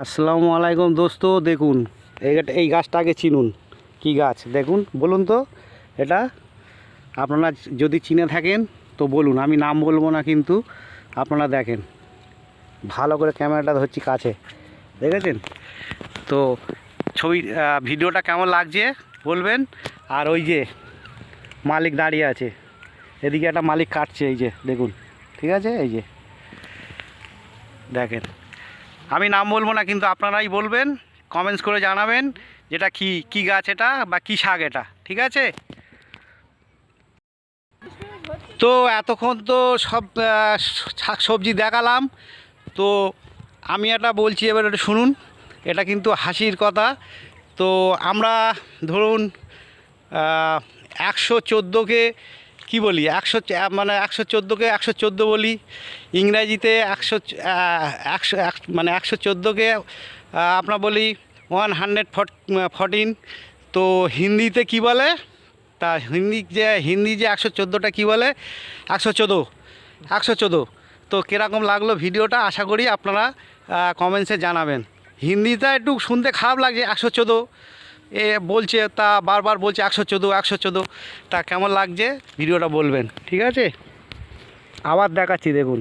আসসালামু আলাইকুম দোস্ত। দেখুন এই গাছটা আগে চিনুন, কি গাছ দেখুন, বলুন তো এটা। আপনারা যদি চিনে থাকেন তো বলুন, আমি নাম বলবো না, কিন্তু আপনারা দেখেন ভালো করে, ক্যামেরাটা ধরছি কাছে, দেখেছেন তো। ভিডিওটা কেমন লাগছে বলবেন। আর ওই যে মালিক দাঁড়িয়ে আছে, এদিকে একটা মালিক কাটছে, এই যে দেখুন, ঠিক আছে, এই যে দেখেন। আমি নাম বলবো না, কিন্তু আপনারাই বলবেন, কমেন্টস করে জানাবেন যেটা কি গাছ এটা বা কি শাক এটা, ঠিক আছে। তো এতক্ষণ তো সব শাক সবজি দেখালাম, তো আমি এটা বলছি, এবার একটু শুনুন। এটা কিন্তু হাসির কথা। তো আমরা ধরুন 114কে কী বলি, 114কে 114 বলি, ইংরাজিতে 114কে আপনার বলি 114। তো হিন্দিতে কি বলে, তা হিন্দি যে 114টা কী বলে, 114। তো কীরকম লাগলো ভিডিওটা, আশা করি আপনারা কমেন্টসে জানাবেন। হিন্দিটা একটু শুনতে খারাপ লাগছে, 114 বলছে, তা বারবার বলছে 114। তা কেমন লাগছে ভিডিওটা বলবেন, ঠিক আছে। আবার দেখাচ্ছি, দেখুন।